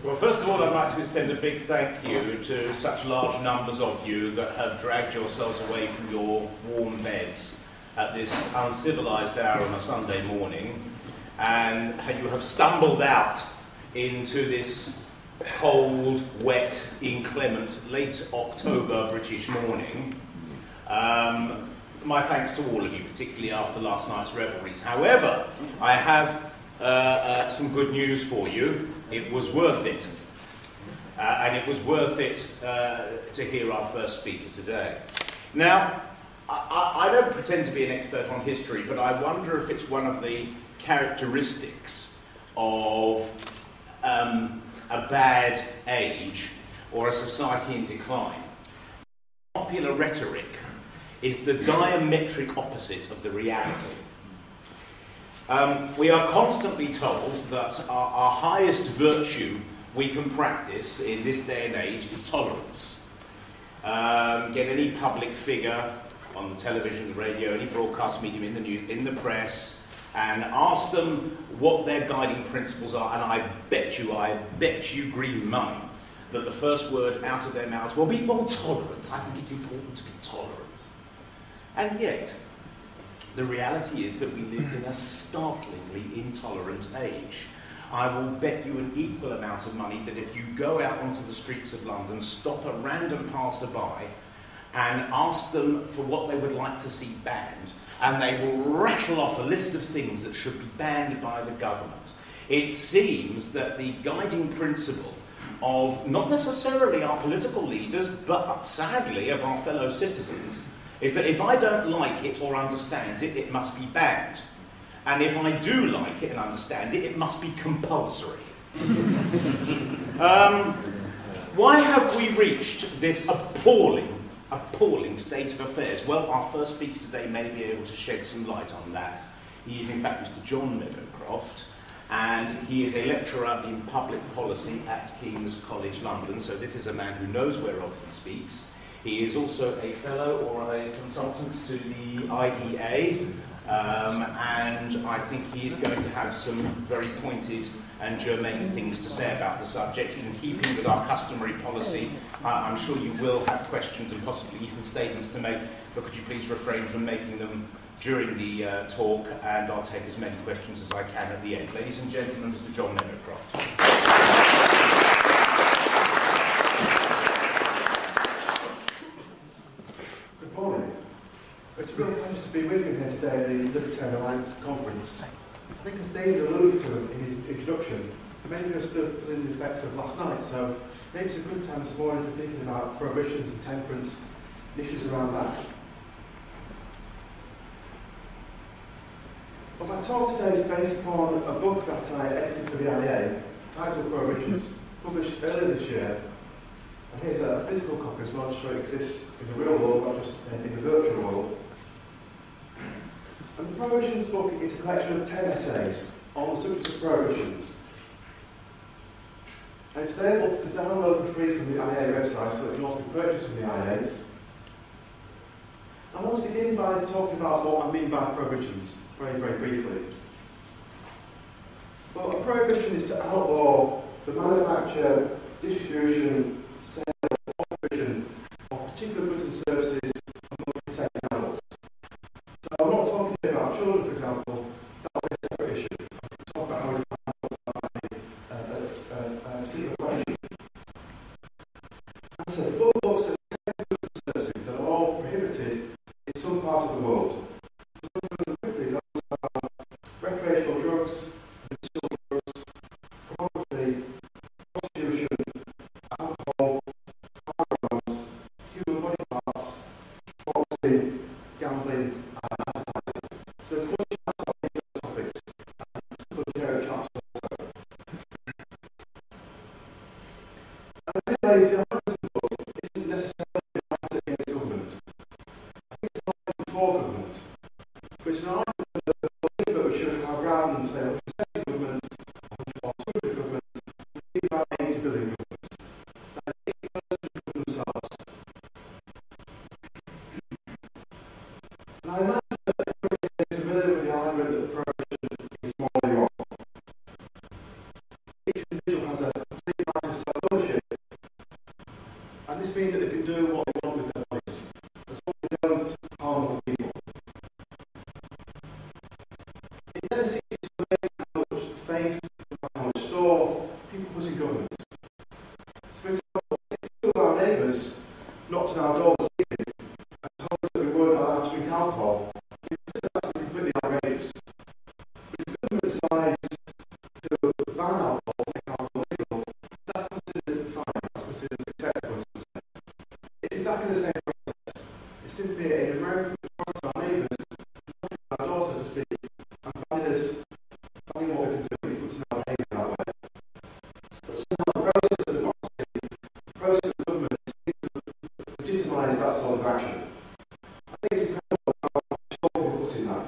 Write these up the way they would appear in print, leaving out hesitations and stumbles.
Well, first of all, I'd like to extend a big thank you to such large numbers of you that have dragged yourselves away from your warm beds at this uncivilized hour on a Sunday morning, and you have stumbled out into this cold, wet, inclement, late October British morning. My thanks to all of you, particularly after last night's revelries. However, I have some good news for you. It was worth it. And it was worth it to hear our first speaker today. Now, I don't pretend to be an expert on history, but I wonder if it's one of the characteristics of a bad age or a society in decline. Popular rhetoric is the diametric opposite of the reality. We are constantly told that our highest virtue we can practice in this day and age is tolerance. Get any public figure on the television, the radio, any broadcast medium, in the press, and ask them what their guiding principles are, and I bet you green money that the first word out of their mouths will be more tolerance. I think it's important to be tolerant. And yet, the reality is that we live in a startlingly intolerant age. I will bet you an equal amount of money that if you go out onto the streets of London, stop a random passerby and ask them for what they would like to see banned, and they will rattle off a list of things that should be banned by the government. It seems that the guiding principle of not necessarily our political leaders, but sadly of our fellow citizens, is that if I don't like it or understand it, it must be banned. And if I do like it and understand it, it must be compulsory. Why have we reached this appalling state of affairs? Well, our first speaker today may be able to shed some light on that. He is in fact Mr. John Meadowcroft, and he is a lecturer in public policy at King's College London, so this is a man who knows whereof he speaks. He is also a fellow or a consultant to the IEA, and I think he is going to have some very pointed and germane things to say about the subject. In keeping with our customary policy, I'm sure you will have questions and possibly even statements to make, but could you please refrain from making them during the talk, and I'll take as many questions as I can at the end. Ladies and gentlemen, Mr. John Meadowcroft. It's a real pleasure to be with you here today at the Libertarian Alliance Conference. I think as David alluded to in his introduction, many of us still feeling the effects of last night, so maybe it's a good time this morning to thinking about prohibitions and temperance and issues around that. But my talk today is based upon a book that I edited for the IA, titled Prohibitions, published earlier this year. And here's a physical copy as well to show it exists in the real world, not just in the virtual world. And the Prohibitions book is a collection of 10 essays on the subject of prohibitions. And it's available to download for free from the IA website, so it can also be purchased from the IA. I want to begin by talking about what I mean by prohibitions, very, very briefly. Well, a prohibition is to outlaw the manufacture, distribution, sale, operation of particular goods and services among insect animals. So I'm not talking about children, for example. That will be a separate issue. I'm talking about how we find a particular question. As I said, the book looks at goods and services that are all prohibited in some part of the world. Quickly, those are recreational drugs, medicinal drugs, pornography, prostitution, alcohol, firearms, human body parts, boxing, gambling, and advertising. So there's much about those topics, and libertarian chapters also. And in many ways, the argument of the book isn't necessarily an argument against government. I think it's an argument for government, but it's an argument that I believe that we should have, rather than say, we should say government, or 200 governments, we need about 80 billion governments. And 80% of themselves. And I imagine that everybody is familiar with the argument that prohibition is morally wrong. Each individual has a complete right This means that they can do what they want with their bodies, as long as they don't harm other people. It never seems to make how much faith, how much store people put in government. So for example, if two of our neighbours knocked on our door this evening and told us that we weren't allowed to drink alcohol, we consider that to be completely outrageous. But if the government decides to ban alcohol, make alcohol legal, that's considered fine, that's considered acceptable in some sense. It's exactly the same process. It's simply an American response to our neighbours, knocking on our door, so to speak, and banning what we can do if it's not behaving that way. But somehow the process of democracy, the process of government, seems to legitimise that sort of action. I think it's incredible how much thought we put in that.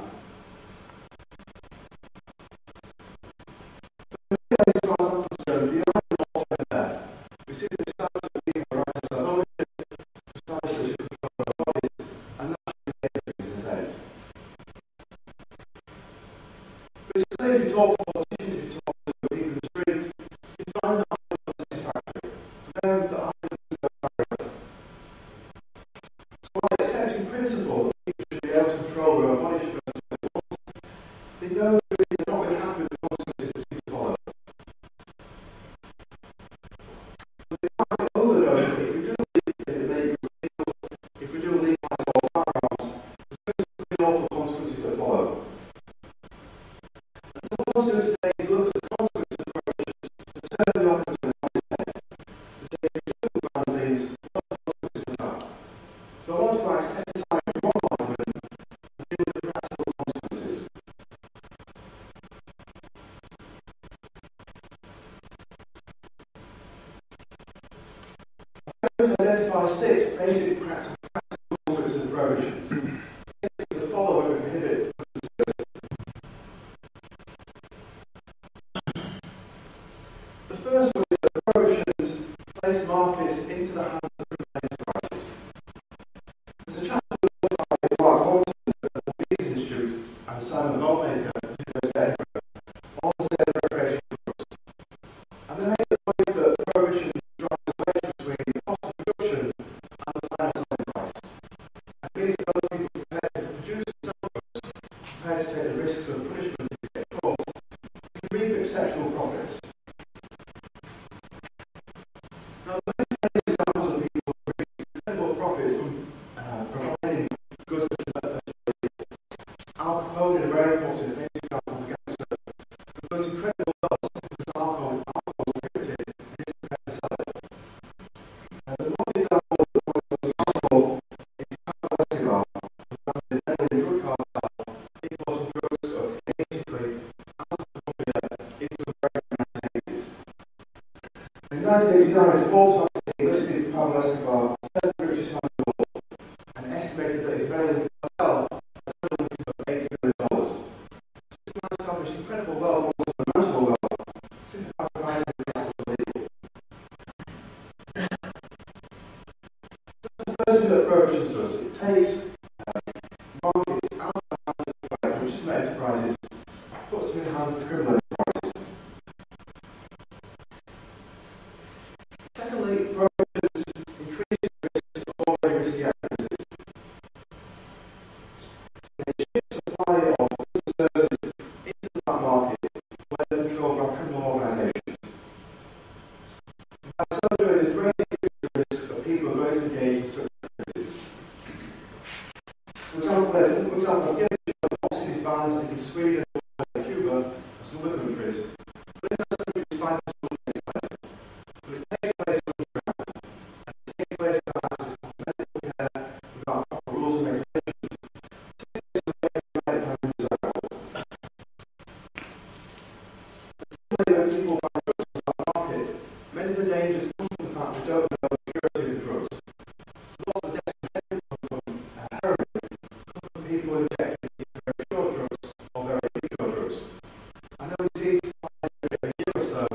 As far as I'm concerned, the argument is all there. We see the establishment of being a right of ownership, establishment of control of our bodies, and that should be things in a sense. But it's clear if you talk to politicians, if you talk to people in the street, you find that argument satisfactory. For them, the argument is no barrier. So while they accept in principle that people should be able to control their own body, should be able to do what they want, they don't really, they're not really happy with the consequences that seem to follow. Over the notion that if we do if we do legalise all firearms, there's going to be awful consequences that follow. And so what I want to do today is look at the consequences of prohibitions, to turn the argument on its head, to say if we do ban things, what are the consequences of that? So I want to set aside the moral argument and deal with the practical consequences. To identify 6 basic practical consequences of prohibitions. 6 that follow when we prohibit services. The first one is that prohibitions place markets into the hands of criminal enterprises. There's a chapter by Mark Thornton at the Prohibitions Institute and Simon Goldmaker at the University of Edinburgh on the sale of recreational drugs. And they make the point that prohibition drives the wedge between the cost of production and the final selling price. And it means that those people prepared to produce and sell drugs, prepared to take the risks of punishment if they get caught, can reap exceptional profits. Now, the many famous examples of people who reap incredible profits from providing goods that are illegal. Al Capone in America was a famous example of a gangster who built incredible wealth because alcohol was prohibited and he was prepared to sell it. The one example that was remarkable is Pablo Escobar, who ran the Medellin drug cartel, importing drugs occasionally out of Colombia into American 1980s. In 1989, Forbes magazine listed Pablo Escobar as 7th richest man in the world and estimated that his Medellin cartel had a total income of $80 million. This man established incredible wealth, also unimaginable wealth, simply by providing that was illegal. The first thing that prohibitions does, it takes markets out of the hands of the legitimate enterprises, puts them in the hands of the criminal enterprises. Secondly, prohibitions increase the risks of already risky activities. They shift supply of goods and services into that market where they're controlled by criminal organisations. By so doing, there's greatly increased the risk of people going to engage in such activities. For example, I've given you a boxing is banned, I think in Sweden, Cuba, and some other countries. But in those countries, fighting still takes place. But it takes place underground. And it takes place without access to medical care, without proper rules and regulations. It takes place without any right to desirable. But similarly, when people buy drugs from that market, many of the dangers come from the fact we don't know the purity of the drugs. So lots of the deaths from heroin come from people who inject very pure drugs or very impure drugs. I know it seems like a year or so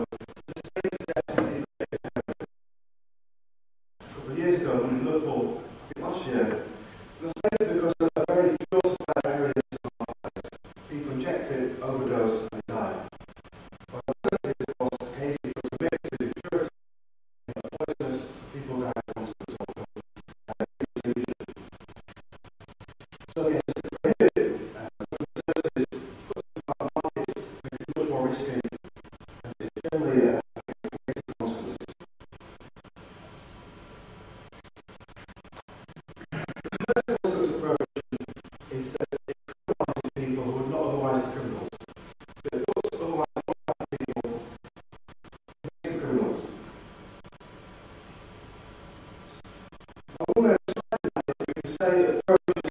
way of describing that is that we can say that prohibition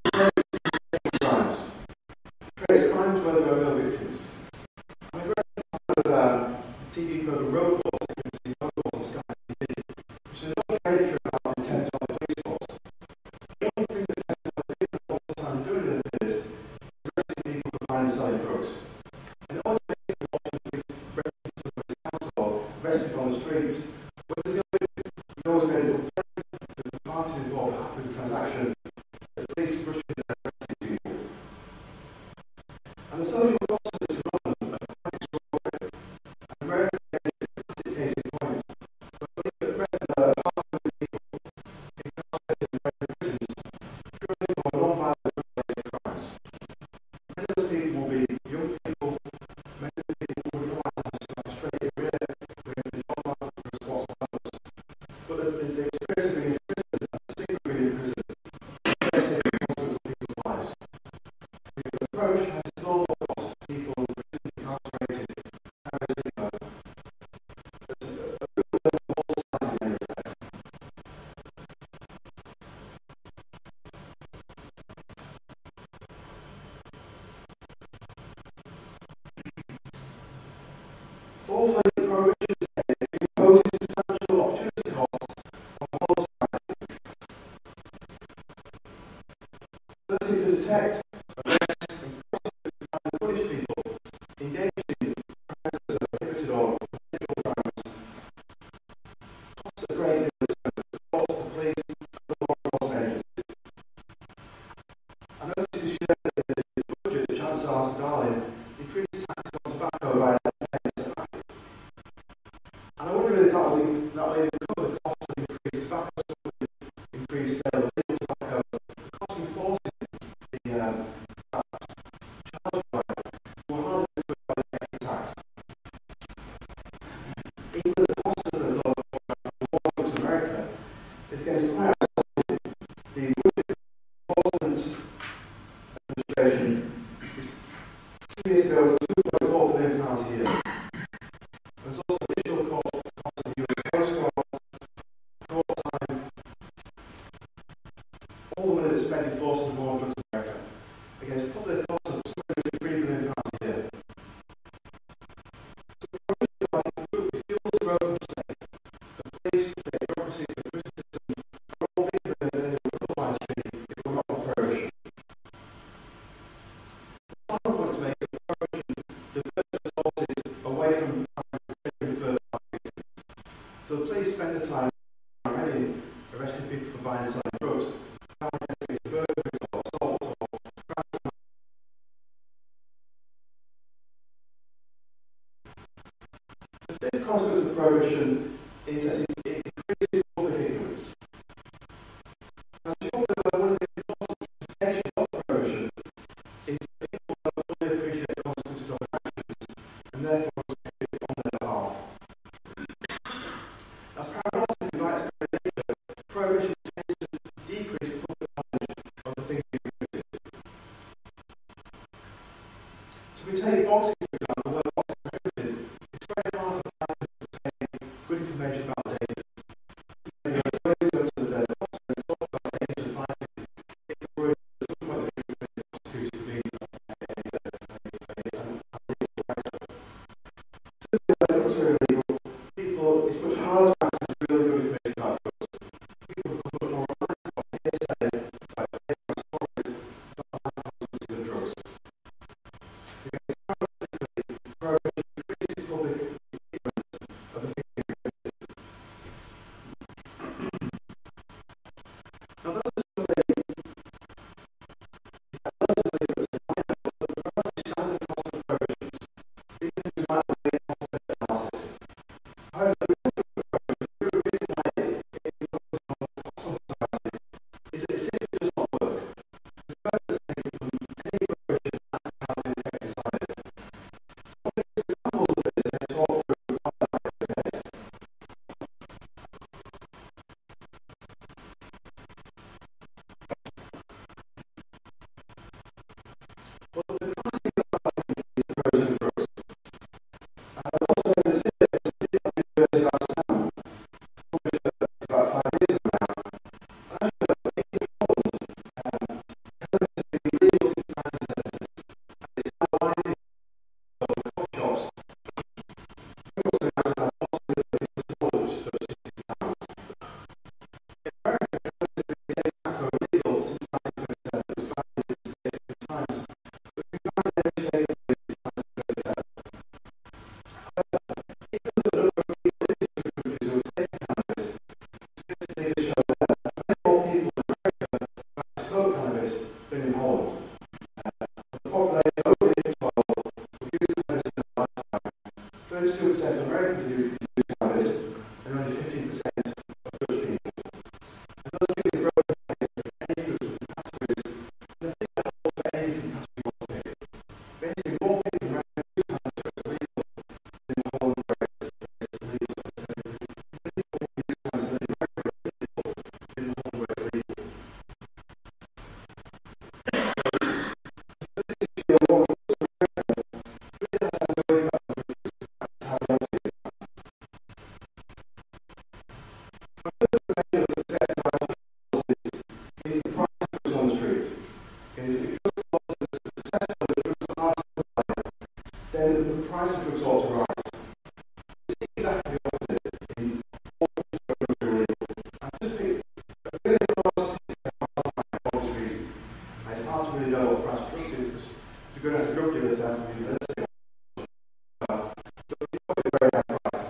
crimes. Creates crimes where there are no victims. I'm a great fan of TV program Road Wars, you can see Road Wars on Sky TV, which is a documentary about the intent of the police force. The only thing that the police force all the time doing in it is arresting people for buying and selling drugs. And it always makes me watch the residents of the council arrest people on the streets. But there's no victim. You always get a complaint that the parties involved happen in the transaction, at least rushing their arresting people. And the social costs of this phenomenon are quite extraordinary. And America is a classic case in point. But I believe at present there are 500 people incarcerated in American prisons purely for non-violent related crimes. Many of those people will be young people, many of the people who would otherwise have a straight career, going to the job market for responsible. But the experience of being in prison and the stigma of being in prison is a consequence of people's lives. The approach has no cost to people who are incarcerated, carry stigma. There's a real level of all sides in many respects. Fourthly, prohibition imposes substantial opportunity costs on the whole society. Firstly, to detect, arrest, and prosecute and punish people engaged in crimes that are prohibited or potential crimes costs a great deal of expense to courts, the police, and the law enforcement agencies. I noticed this year in the budget that Chancellor Arthur Darling increased taxes on tobacco by 10%. And I wonder if that would cover the cost of increased tobacco, increased sale of legal tobacco, the cost of enforcing the charge line will hardly be covered by the extra tax. Even the cost of the law to America is getting quite expensive. The budget enforcement administration is 2 years ago was £2.4 billion a year. There's also additional costs of the US Coast Guard, court time, all the money that's spent enforcing the war on drugs in America, against probably a cost of somewhere between £3 billion a year. So the prohibition like it fuels the growth of the state. The police, the state bureaucracy, the prison system are all bigger than they would otherwise be if it were not for prohibition. The final point to make is that prohibition diverts resources away from so the police spend the time already arresting people for buying and selling drugs, burglaries or assaults or crimes. The fifth consequence of prohibition is that it increases public ignorance. Now, as you all know, one of the important justifications of prohibition is that people don't fully appreciate the consequences of their actions and therefore on their behalf. Now, paradoxically, right to very nature, prohibition tends to decrease public knowledge of the things being prohibited. So if we take boxing, for example, where boxing is prohibited, it's very hard for fighters to obtain good information about the of Americans do cannabis, and only 15% of Dutch people. And those figures grow for any groups of categories, and the figure holds for anything category 1 period. Basically, more people in America do cannabis as legal than in Holland where it's legal. Many people use cannabis in America where it's legal than in Holland where it's legal. Then the price of drugs ought to rise. This is exactly the opposite in all drugs are illegal. And just pick a really close statistic for obvious reasons. And it's hard to really know what the price of drugs is because if you're going to have a drug dealer say from university, it's probably a very high price.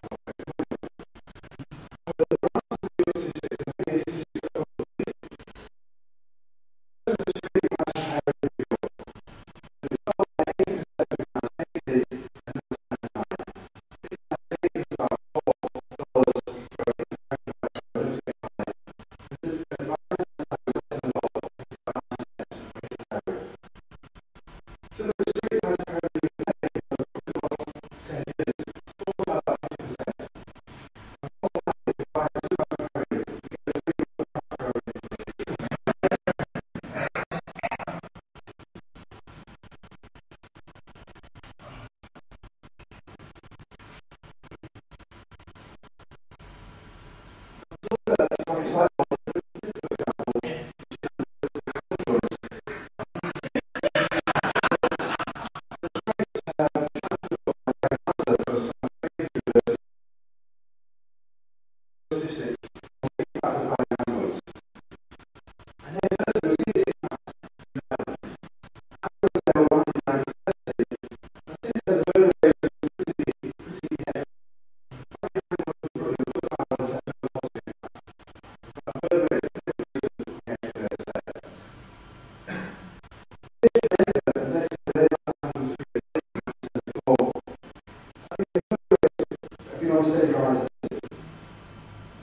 But the price of the statistics, I think it's statistics of the police. The street price is higher in New York. It's not like 80%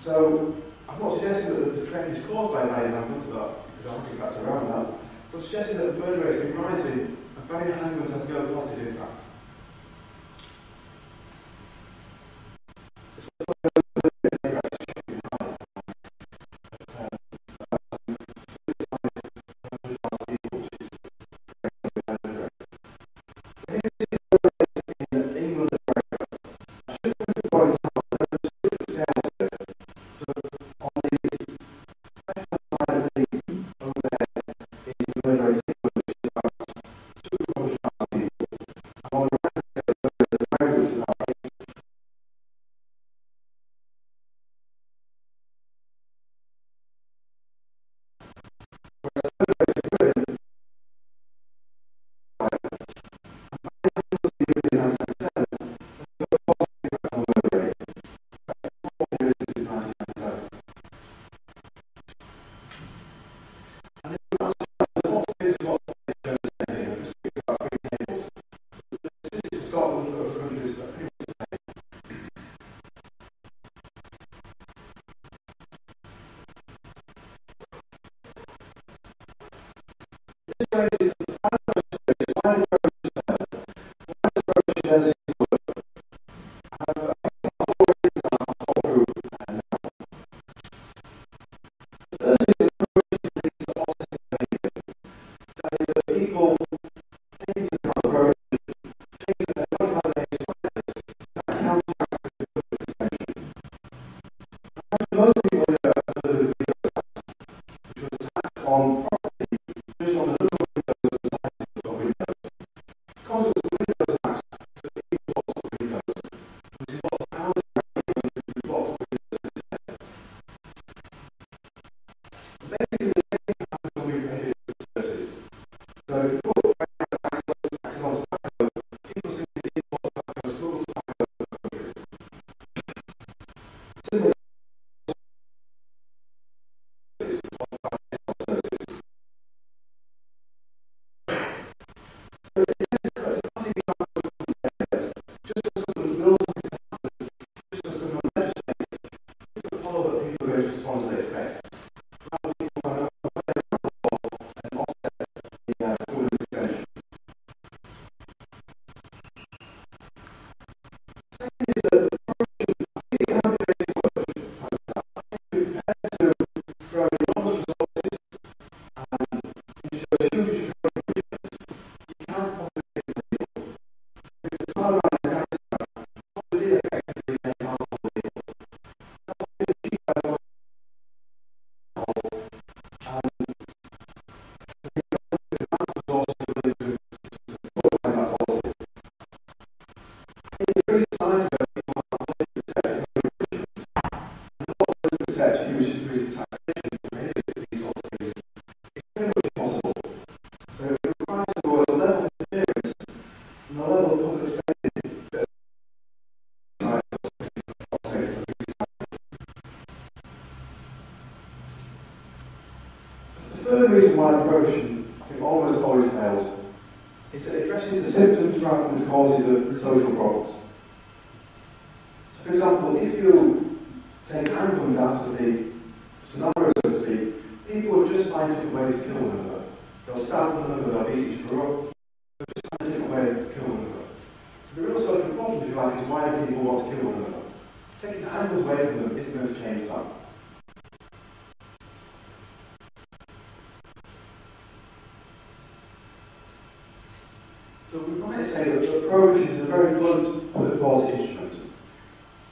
So, I'm not suggesting that the trend is caused by Barry Hammond, because I don't think that's around that, but suggesting that the murder rate has been rising and Barry Hammond has no positive impact. third reason why prohibition, I think, almost always fails is that it addresses the symptoms rather than the causes of social problems. So, for example, if you take handguns out of the scenario, so to speak, people will just find different ways to kill one another. They'll stab one another, they'll beat each other up, they'll just find a different way to kill one another. So the real social problem, if you like, is why do people want to kill one another? Taking handguns away from them isn't going to change that. So we might say that prohibition is a very blunt public policy instrument.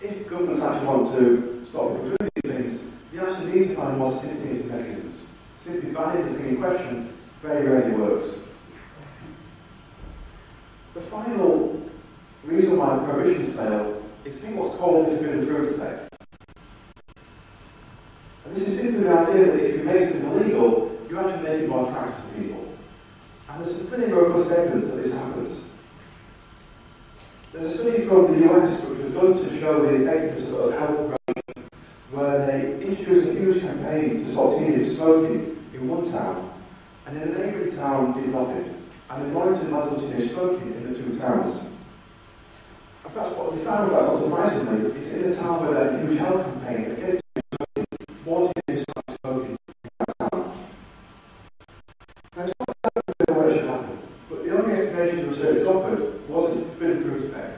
If governments actually want to stop people doing these things, they actually need to find more sophisticated mechanisms. Simply banning the thing in question very rarely works. The final reason why prohibitions fail is what's called the forbidden fruit effect. And this is simply the idea that if you make something illegal, you actually make it more attractive to people. And there's some pretty robust evidence that this happens. There's a study from the US which was done to show the effectiveness of health promotion, where they introduced a huge campaign to stop teenagers smoking in one town, and in a neighbouring town did nothing. And they monitored adult teenage smoking in the two towns. And perhaps what they found, perhaps not surprisingly, is in a town where they had a huge health campaign against smoking, more teenagers started smoking in that town. Now, it's not exactly why it should happen, but the only explanation the research offered was the forbidden fruit effect.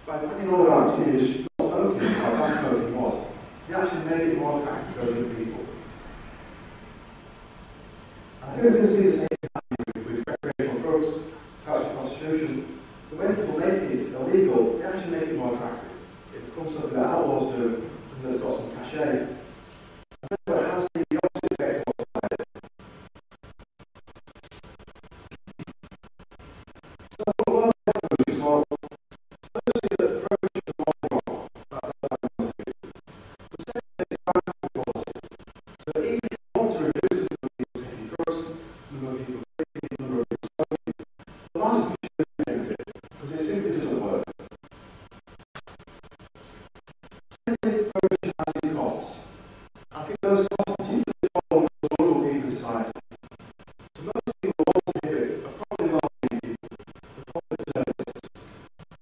By banning all about teenagers not smoking, how bad smoking was, they actually made it more attractive to other people. And here we can see the same thing with recreational drugs, couch prostitution. But when people make it illegal, they actually make it more attractive. It becomes something that outlaws do, something that's got some cachet. And therefore it has the opposite effect of what's desired. So what are the conclusions? Well, firstly, that prohibition is morally wrong. That's what I want to do. But secondly, it's practical policy. So even if you want to reduce the number of people taking drugs, the number of people drinking, the number of people smoking, the last thing you should do is limit it, because it simply doesn't work. Secondly, prohibition has these costs. I think those costs particularly fall on the vulnerable people in society. So most people who want to prohibit are probably well-being people, they're probably journalists.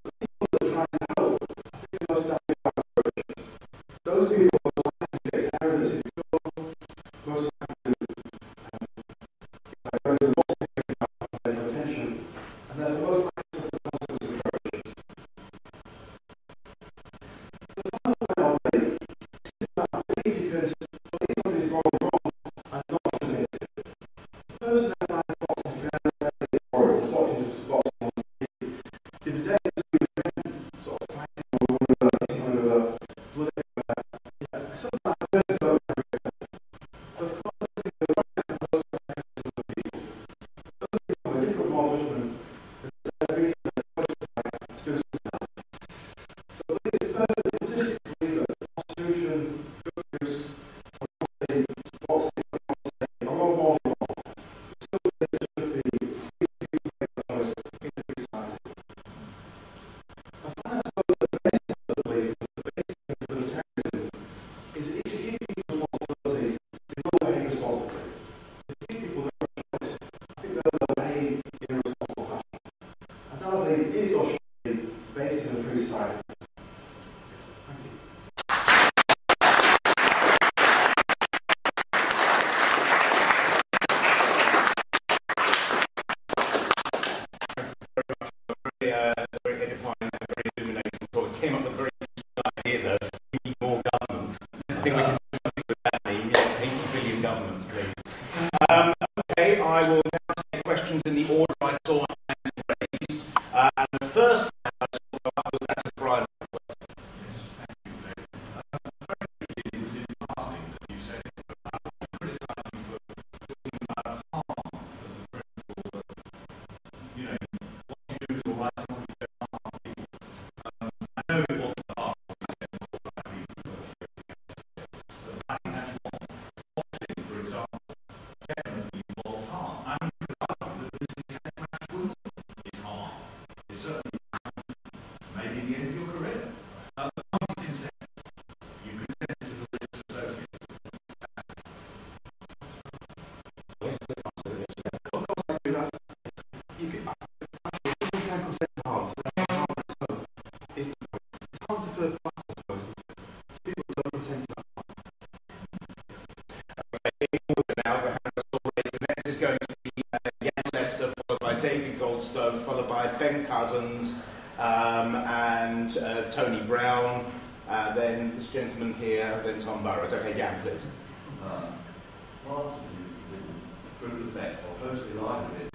The people that are trying to help, I think the most damaging by prohibition. Those people are most likely to get heroin that's insecure, most likely to those who want to give their attention, and therefore most likely to suffer the consequences of prohibition. The final point I'll make Tony Brown, then this gentleman here, then Tom Burrows. Okay, Jan, please. Part of the fruit effect, or closely aligned with it,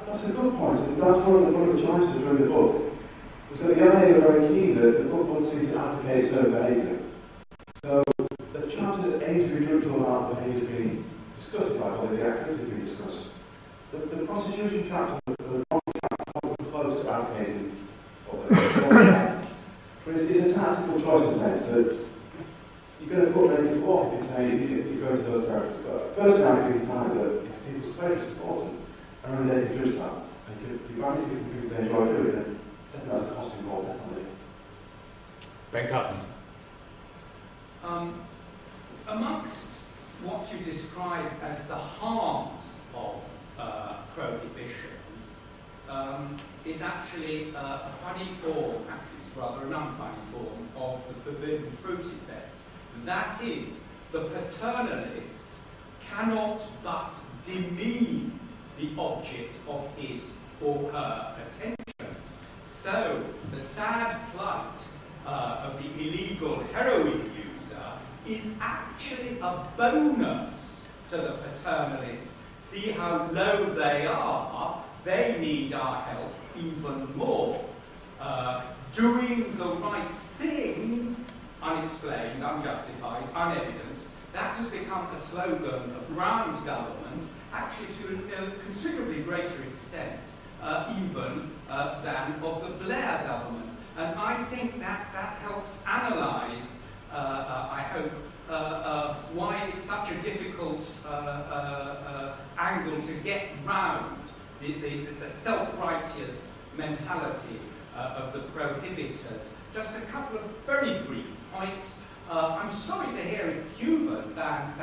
That's a good point, and that's one of the challenges of doing the book. Was that the idea was very key that the book wants you to advocate certain behaviour. So the charges aim to be to allow behaviours being discussed about, or the activities being discussed. The prostitution chapter, the wrong chapter, was close to advocating, but it's a tactical choice in the sense that you're going to put many people off if you say you go to those territories. But personally, I'm being tired that it's people's pleasure is important. And then they can judge that. And if you value different things they enjoy doing, then definitely that's a cost involved, definitely. Ben Cousins. Amongst what you describe as the harms of prohibitions is actually a funny form, actually it's rather an unfunny form, of the forbidden fruit effect. That is, the paternalist cannot but demean the object of his or her attentions. So, the sad plight of the illegal heroin user is actually a bonus to the paternalist. See how low they are, they need our help even more. Doing the right thing, unexplained, unjustified, unevidenced, that has become a slogan of Brown's government, actually to a considerably greater extent even than of the Blair government. And I think that helps analyse, I hope, why it's such a difficult angle to get round the self-righteous mentality of the prohibitors. Just a couple of very brief points. I'm sorry to hear if Cuba's banned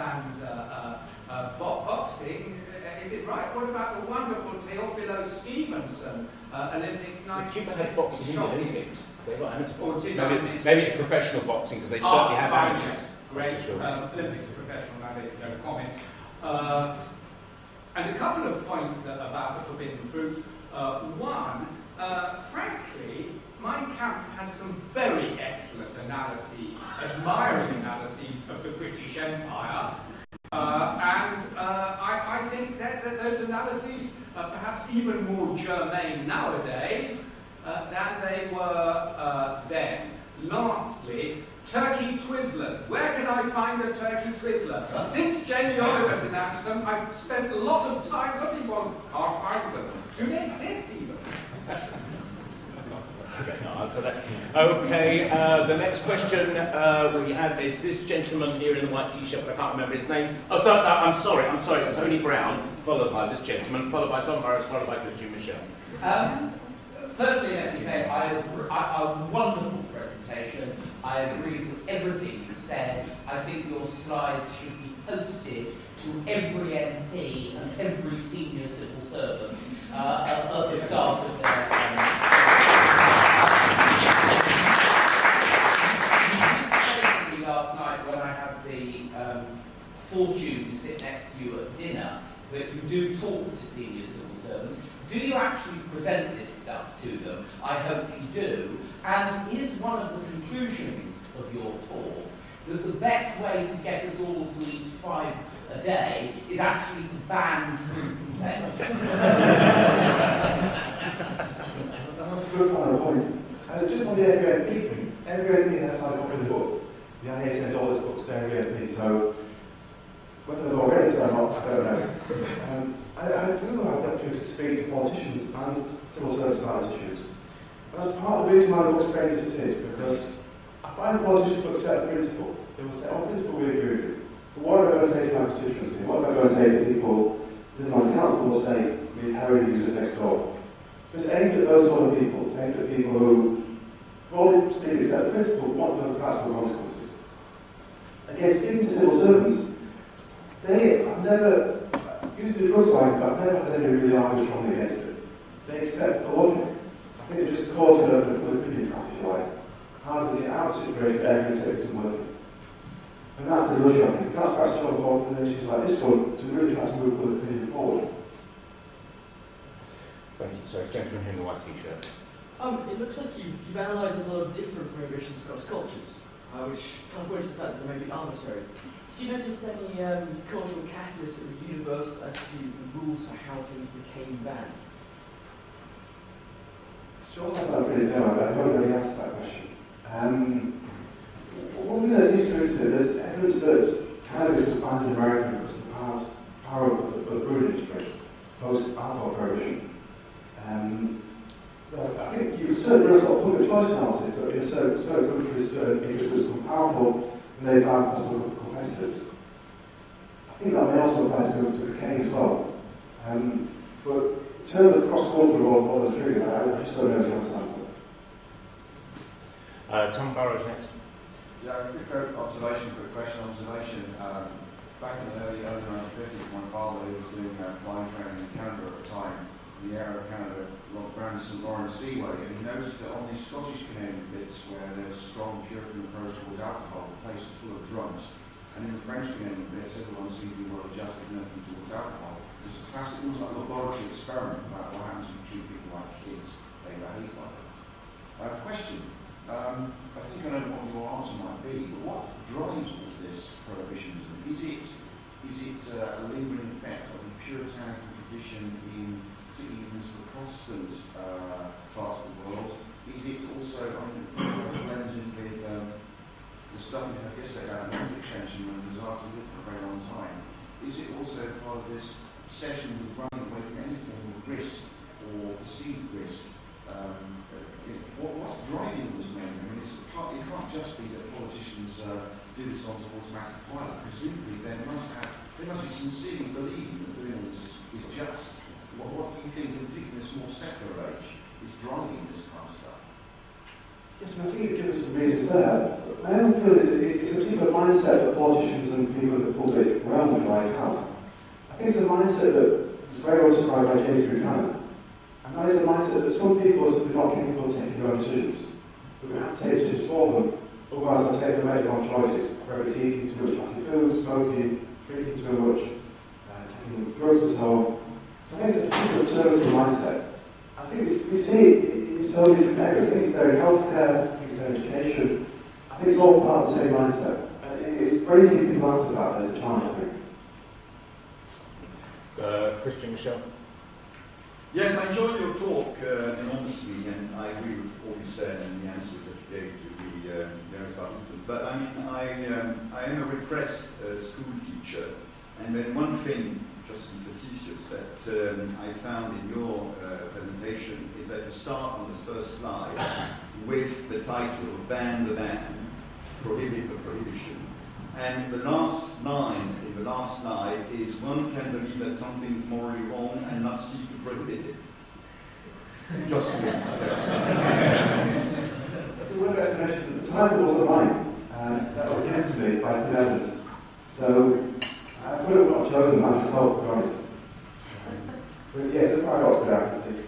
boxing. Is it right? What about the wonderful Teofilo Stevenson Olympics 1960? Cuba had boxing in the Olympics. They've got amateurs. Maybe it's professional boxing because they certainly have amateurs. Great. Olympics are professional nowadays, no comment. And a couple of points about the forbidden fruit. One, frankly, Mein Kampf has some very excellent analyses, admiring analyses of the British Empire. I think that those analyses are perhaps even more germane nowadays than they were then. Lastly, turkey twizzlers. Where can I find a turkey twizzler? Since Jamie Oliver denounced them, I've spent a lot of time looking for them. Can't find them. Do they exist even? Okay, no, answer that. Okay, the next question we have is this gentleman here in the white t-shirt, but I can't remember his name. Oh, sorry, I'm sorry, it's Tony Brown, followed by this gentleman, followed by Tom Burrows, followed by Christian Michel. Firstly, let me say, a wonderful presentation. I agree with everything you said. I think your slides should be posted to every MP and every senior civil servant at the start of their last night when I had the fortune to sit next to you at dinner that you do talk to senior civil servants. Do you actually present this stuff to them? I hope you do. And is one of the conclusions of your talk that the best way to get us all to eat 5 a day is actually to ban fruit and veg? That's a good final point. Just on the every MP thing, every MP has had a copy of the book. The IA sends all those books to every MP, so whether they've all read it or not, I don't know. I do have the opportunity to speak to politicians and civil service about these issues. And that's part of the reason why the book's very as it is, because I find politicians will accept the principle. They will say, oh, principle, we agree with you. But what am I going to say to my constituency? What am I going to say to people living on council or state with heroin users next door? So it's aimed at those sort of people. It's aimed at people who, broadly speaking, accept the principle, want to know the practical consequences. Again, speaking to civil servants, they have never, using the drugs line, but I've never had any really argue strongly against it. They accept the logic. I think they're just caught in a political opinion trap, if you like. How do they get out of the situation that everything takes some working? And that's the illusion, I think. That's perhaps job of organisations like this one to really try to move public opinion forward. Thank you. So, gentleman in the white t-shirt. It looks like you've analysed a lot of different prohibitions across cultures, which kind of points to the fact that they may be arbitrary. Did you notice any cultural catalysts that were universal as to the rules for how things became banned? Sure, that's not pretty clear. I don't really answer that question. One thing that's interesting to there's evidence that cannabis was banned in America because of the power of the brewing industry, post-alcohol prohibition. So I think you can certainly run a sort of public choice analysis, but in certain countries, certain interest groups become powerful and they ban possible competitors. I think that may also apply to cocaine as well. But in terms of cross-cultural or the trigger, I just don't know the answer. Tom Burrows next. Yeah, quick observation, observation. Back in the early 1950s, my father was doing flying training in Canada at the time, in the area of Canada, around the St. Lawrence Seaway, and he noticed that on these Scottish Canadian bits where there's strong Puritan approach towards alcohol, the place is full of drunks, and in the French Canadian bits, everyone seemed to be well adjusted and nothing towards alcohol. It's a classic, almost like a laboratory experiment about what happens when you treat people like kids, they behave like it. Question. I think I know what your answer might be, but what drives all this prohibitionism? Is it a lingering effect of the puritanical tradition in, particularly in the Protestant class of the world? Is it also blends in with the stuff we had yesterday about land extension and the desire to live for a very long time? Is it also part of this obsession with running away from any form of risk or perceived risk? What's driving this movement? I mean, it can't just be that politicians do this on automatic pilot. Presumably, they must be sincerely believing that doing all this is just. What do you think, in particular, this more secular age, is driving this kind of stuff? Yes, I think you've given some reasons there. My own feel is it's a particular mindset that politicians and people in the public around them have. I think it's a mindset that was very well described by James Buchanan. And that is a mindset that some people are simply not capable of taking their own decisions. But we have to take decisions for them, otherwise they'll take their own choices, whether it's eating too much fatty food, smoking, drinking too much, taking drugs and so on. So I think it's a particular terms of mindset. I think we see it in so many different areas. I think it's their healthcare, I think it's their education. I think it's all part of the same mindset. And it's bringing people out of that as a challenge, I think. Christian Michel. Yes, I enjoyed your talk enormously, and I agree with what you said and the answers that you gave to the various participants. But I mean, I am a repressed school teacher, and then one thing just be facetious, that I found in your presentation is that you start on this first slide with the title, Ban the Ban, Prohibit the Prohibition. And the last line in the last slide is, one can believe that something is morally wrong and not seek to prohibit it. Just So one definition, the title wasn't mine, that was given to me by two others. So I would have not chosen that myself, to be honest. But yeah, there's a paradox there, I can see.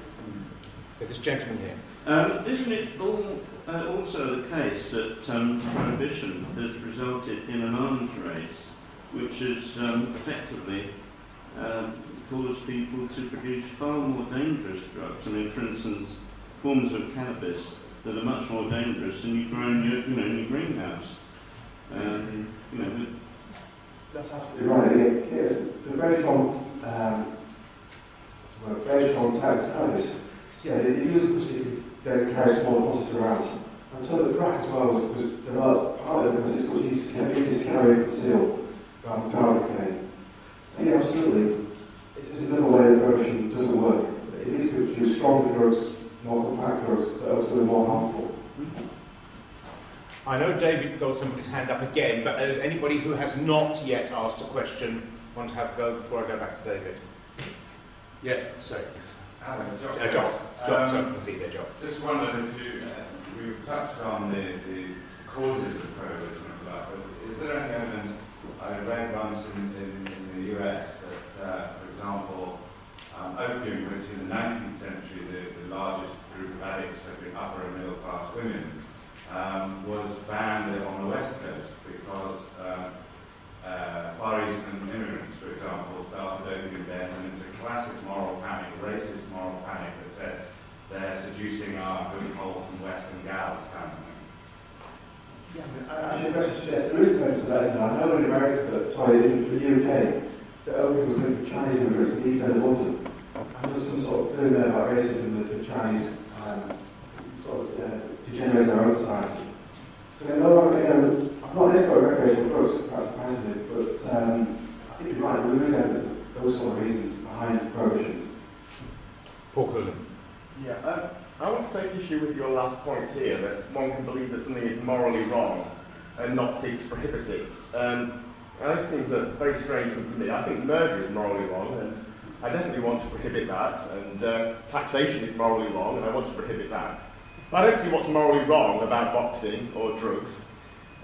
This gentleman here. Isn't it also the case that prohibition has resulted in an arms race, which has effectively caused people to produce far more dangerous drugs? I mean, for instance, forms of cannabis that are much more dangerous than you grow in your greenhouse. That's absolutely right. Yes, the very strong type of cannabis. Yeah, they use it to carry small quantities around. And so the crack as well was developed partly because it's used to carry and conceal powder cocaine. So yeah, absolutely. It's another way that prohibition doesn't work. It is to produce stronger drugs, more compact drugs that are also more harmful. I know David got somebody's hand up again, but anybody who has not yet asked a question want to have a go before I go back to David? Yeah, sorry. John, I can see there, John. Just wondered if we've touched on the causes of prohibition of that, but is there any evidence, I read once in the US that, for example, opium, which in the 19th century the largest group of addicts had been upper and middle class women, was banned on the West Coast because Far Eastern immigrants, for example, started opium dens, and it was a classic moral panic, a racist moral panic that said they're seducing our good, wholesome Western gals, kind of thing. Yeah, I should suggest there is some evidence of that. I know in America, in the UK, that opium was linked with Chinese immigrants in the East End of London. And there's some sort of feeling there about racism that the Chinese degenerate their own society. So I'm not an expert on recreational drugs, perhaps surprisingly, but I think you're right, there is evidence of those sort of reasons behind prohibitions. Paul Coolan. Yeah, I want to take issue with your last point here, that one can believe that something is morally wrong and not seek to prohibit it. And this seems a very strange thing to me. I think murder is morally wrong, and I definitely want to prohibit that, and taxation is morally wrong, and I want to prohibit that. But I don't see what's morally wrong about boxing or drugs.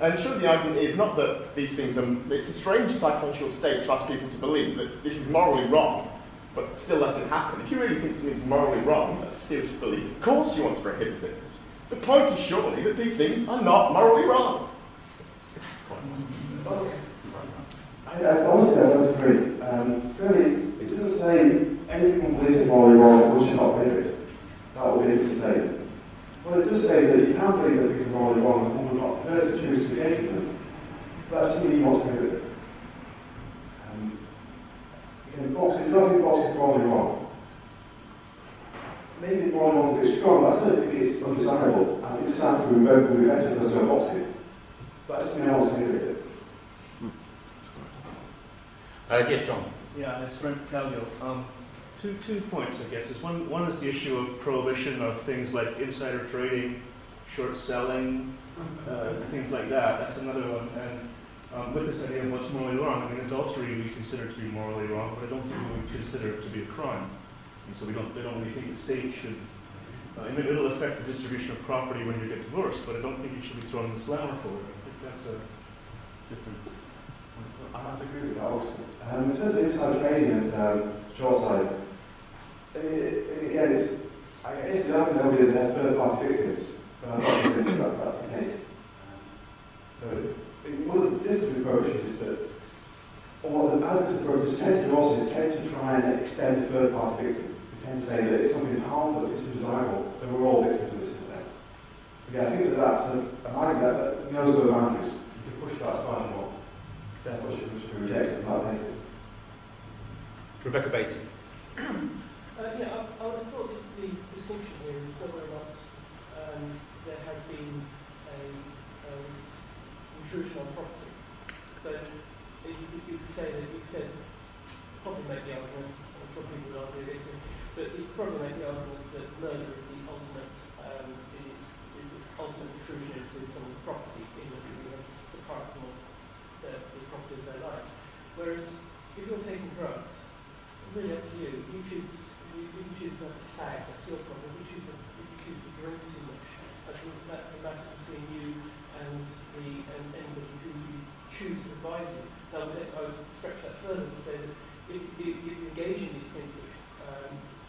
And surely the argument is not that these things it's a strange psychological state to ask people to believe that this is morally wrong, but still let it happen. If you really think something's morally wrong, that's a serious belief. Of course you want to prohibit it. The point is surely that these things are not morally wrong. Honestly, I don't agree. Clearly, it doesn't say anything believes is morally wrong, we should not prohibit it. That would be a different statement. What it does say is that you can believe that things are morally wrong and one will not prefer to choose to engage in them. But that doesn't mean you want to prohibit it. Again, boxing, I don't think boxing is morally wrong. Maybe it's morally wrong to be strong, but I still think it's undesirable. I think society would be better because of boxing. But that doesn't mean I want to prohibit it. Yeah, John. Yeah, it's Brent Calgill. Two points, I guess. One is the issue of prohibition of things like insider trading, short selling, things like that. That's another one. And with this idea of what's morally wrong, I mean, adultery we consider to be morally wrong, but I don't think we would consider it to be a crime. And so they don't really think the state should. It'll affect the distribution of property when you get divorced, but I don't think you should be thrown in the slammer for it. I think that's a different. I'd agree with that also. In terms of inside trading and short side, again, I guess the argument will be that they're third-party victims, but I'm not convinced that that's the case. So, one of the differences with prohibition is that, or the advocates of prohibition tend to try and extend the third-party victim. They tend to say that if something is harmful, if it's undesirable, then we're all victims of this instead. Again, I think that that's an argument that knows no boundaries. You can push that as far as you want. Therefore, it should be rejected on that basis. Rebecca Beatty. Yeah, I would have thought that the distinction here is whether or not there has been a intrusion on property. So you could say that property probably make the argument, I'm sure people would argue this, but you could probably make the argument that murder is the ultimate, is the ultimate intrusion into someone's property in the deprive them of the property of their life. Whereas if you're taking drugs, it's really up to you. You choose to have a fag, that's your problem. If you choose to drink too much, that's a matter between you and anybody who you choose to advise you. Now, I would stretch that further to say that if you engage in these things that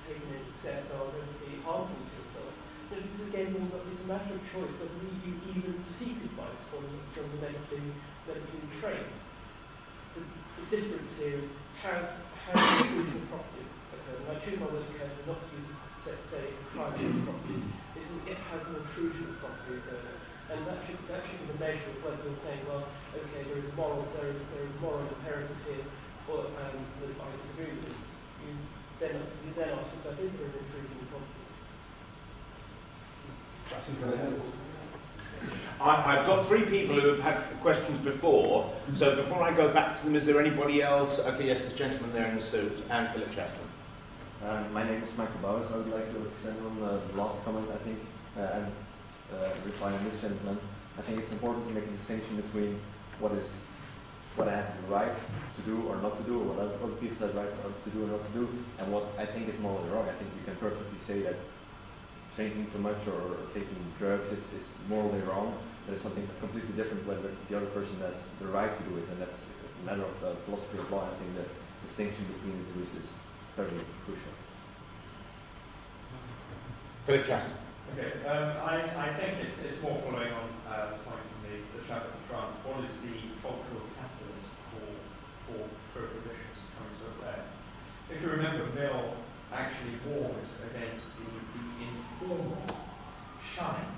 taken in excess are going to be harmful to yourself, then it's again it's a matter of choice whether you even seek advice from the medically trained. The difference here is how you choose the property. And I choose my words carefully not to use, say, crime of property. It has an intrusion of property occurred. And that should be the measure of whether you're saying, well, okay, there is moral imperative here, or that I disagree with this. You then ask yourself, is there an intrusion of property? That's interesting. I've got three people who have had questions before, so before I go back to them, is there anybody else? Okay, yes, this gentleman there in the suit, and Philip Chaston. My name is Michael Bowers. I would like to extend on the last comment, I think, and reply on this gentleman. I think it's important to make a distinction between what I have the right to do or not to do, or what other people have the right to do or not to do, and what I think is morally wrong. I think you can perfectly say that drinking too much or taking drugs is morally wrong. That is something completely different when the other person has the right to do it, and that's a matter of philosophy of law. I think the distinction between the two is very crucial. Philip Chaston. Okay, I think it's more following on the point from the chap at the front. What is the cultural catalyst for prohibitions coming to effect? If you remember, Mill actually warned against the informal shunning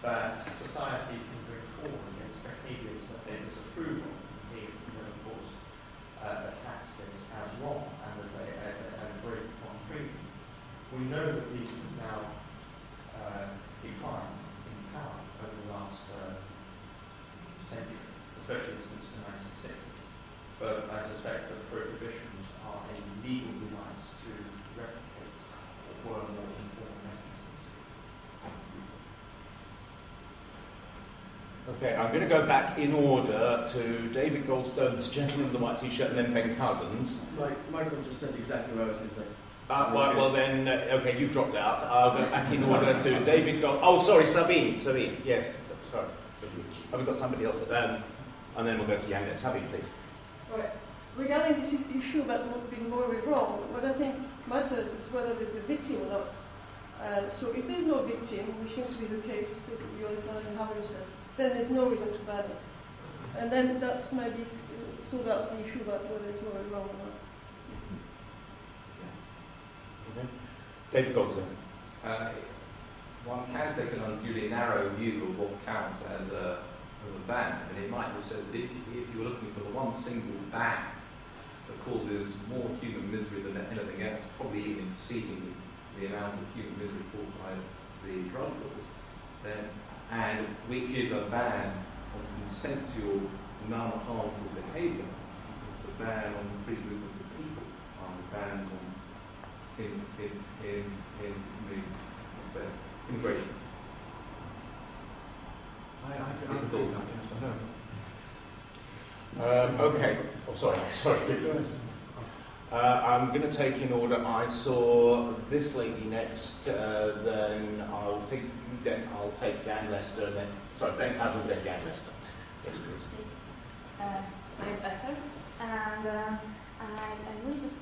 that societies can bring forward against behaviours that they disapprove of. He, of course, attacks this as wrong and as a break on freedom. We know that these have now declined in power over the last century, especially since the 1960s. But I suspect that prohibitions are a legal device to replicate what were more informal mechanisms. Okay, I'm going to go back in order to David Goldstone, this gentleman in the white t-shirt, and then Ben Cousins. Michael just said exactly what I was going to say. Right, well then, okay, you've dropped out. I'll go back in order to David Goldstone. Oh, sorry, Sabine, yes, sorry. Have we got somebody else? And then we'll go to Yannis. Sabine, please. Right. Regarding this issue about being morally wrong, what I think matters is whether there's a victim or not. So if there's no victim, which seems to be the case with the Libertarian having said, then there's no reason to ban it. And then that might be sort out the issue about whether it's morally wrong or not. Okay. David Goldstone. One can take an unduly narrow view of what counts as a ban, and it might be so that if you were looking for the one single ban that causes more human misery than anything else, probably even exceeding the amount of human misery caused by the drug laws, then, and which is a ban on consensual, non-harmful behaviour, it's the ban on free movement of people, and the ban on immigration. Okay. Oh, sorry. I'm going to take in order. I saw this lady next. Then I'll take Dan Lester. Then Ben Cousins. Then Dan Lester. Yes, please. My name's Esther, and I really just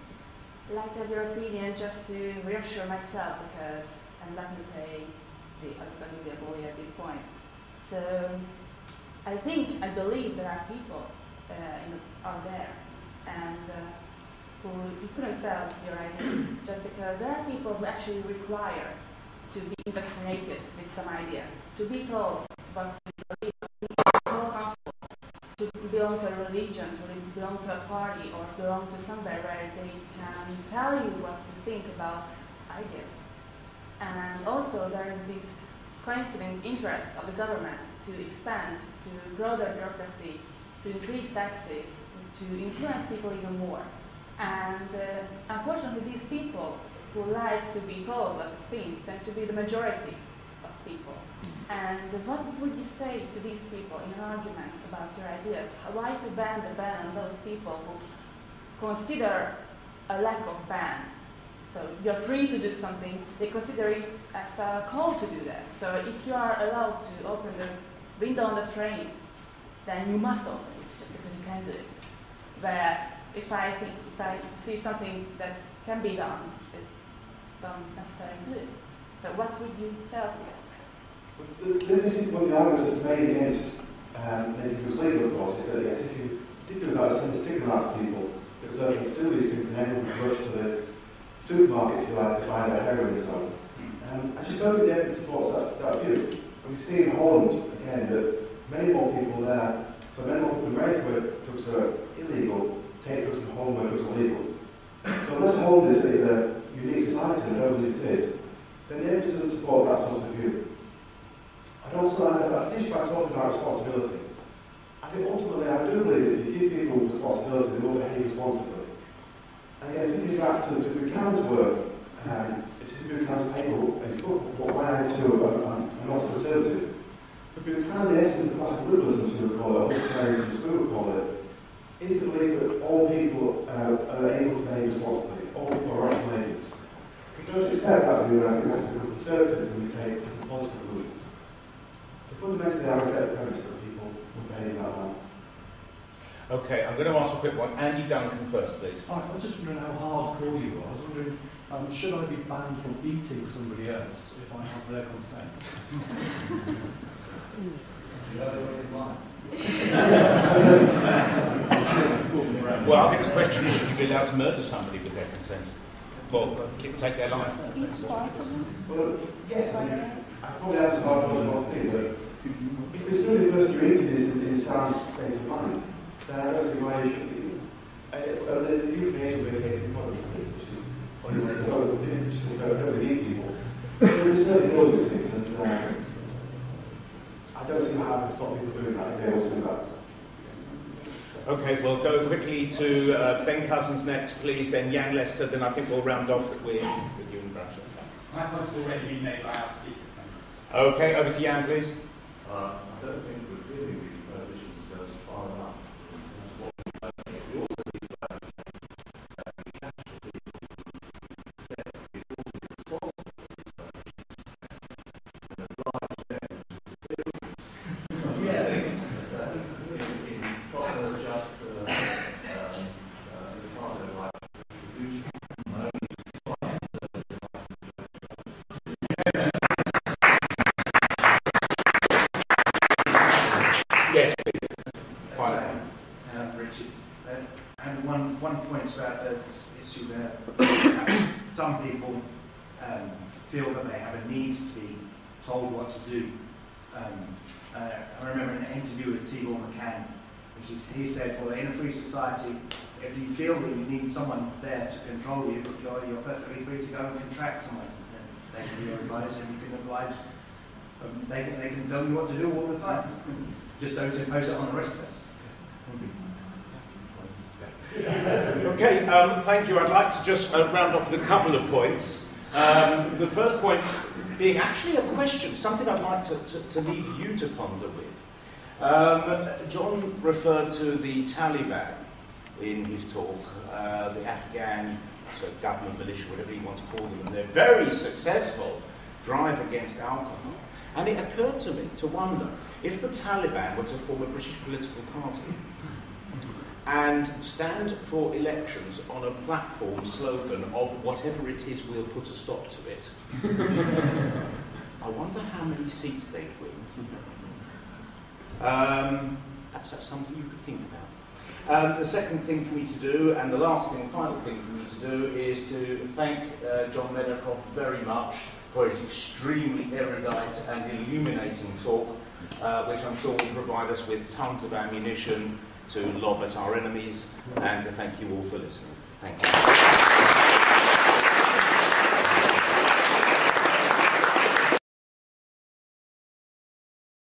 like to have your opinion just to reassure myself because I'm not going to play the advocacy of bully at this point. So I believe there are people out there and who you couldn't sell your ideas just because there are people who actually require to be indoctrinated with some idea, to be told what to believe, to be more comfortable, to belong to a religion, to belong to a party, or belong to somewhere where they can tell you what to think about ideas. And also there is this coincident interest of the governments to expand, to grow their bureaucracy, to increase taxes, to influence people even more. And unfortunately, these people who like to be told what to think tend to be the majority of people. And what would you say to these people in an argument about your ideas? Why to ban the ban on those people who consider a lack of ban? So you're free to do something, they consider it as a call to do that. So if you are allowed to open the window on the train, then you must open it just because you can do it. Whereas if I see something that can be done, I don't necessarily do it. So what would you tell people? This is one of the arguments that's made against making drugs legal, of course, is that yes, if you did do that, it's stigmatise people that was urgent to do these things, and everyone would rush to the supermarkets, if you like, to find out heroin and so on. I just don't think the evidence supports that view. And we see in Holland, again, that many more people there, so many more people in America where drugs are illegal, take drugs from Holland where drugs are legal. So unless Holland is a unique society, and I don't believe it is, then the evidence doesn't support that sort of view. I'd also I finished by talking about responsibility. I think ultimately I do believe that if you give people responsibility, they will behave responsibly. And again, thinking back to Buchanan's work, it's in Buchanan's paper, and why I too am not conservative. But Buchanan, the essence of classical liberalism, as we would call it, or libertarianism, as we would call it, is the belief that all people are able to behave responsibly, all people are rational agents. If we don't accept that view, I think we have to become conservative when we take different policy conclusions. So fundamentally, I reject the premise that people will behave that way. Okay, I'm going to ask a quick one. Andy Duncan first, please. Hi, I was just wondering how hardcore you are. I was wondering, should I be banned from eating somebody else if I have their consent? Well, I think the question is, should you be allowed to murder somebody with their consent? Well, take their life. Well, yes, I probably have some hardcore responsibility, but if we're still the person you're eating is in sound state of mind, then I don't see why you shouldn't be. The euthanasia would be a case of economy, which is probably one of the other things, which is don't eat people. So there's certainly all these things, and I don't see how I can stop people doing that if they also do that. Okay, we'll go quickly to Ben Cousins next, please, then Jan Lester, then I think we'll round off with you and Brasher. My point's already been made by our speakers. Okay, over to Jan, please. I don't think repealing these prohibitions goes far enough. We also need to catch the people who be responsible for and oblige them to experience. In proper, just Ricardo like distribution. Yes, please. Richard. And one point about this issue where some people feel that they have a need to be told what to do. I remember an interview with T. Ball McCann, which is, he said, well, in a free society, if you feel that you need someone there to control you, you're perfectly free to go and contract someone. And they can be your advisor and you can oblige. They can tell you what to do all the time. Just don't impose it on the rest of us. Okay, thank you. I'd like to just round off with a couple of points. The first point being actually a question, something I'd like to leave you to ponder with. John referred to the Taliban in his talk, the Afghan government militia, whatever you want to call them, and their very successful drive against alcohol. And it occurred to me to wonder if the Taliban were to form a British political party and stand for elections on a platform slogan of whatever it is, we'll put a stop to it. I wonder how many seats they'd win. Perhaps that's something you could think about. The second thing for me to do, and the last thing, final thing for me to do, is to thank John Meadowcroft very much for his extremely erudite and illuminating talk, which I'm sure will provide us with tons of ammunition to lob at our enemies, and to thank you all for listening. Thank you.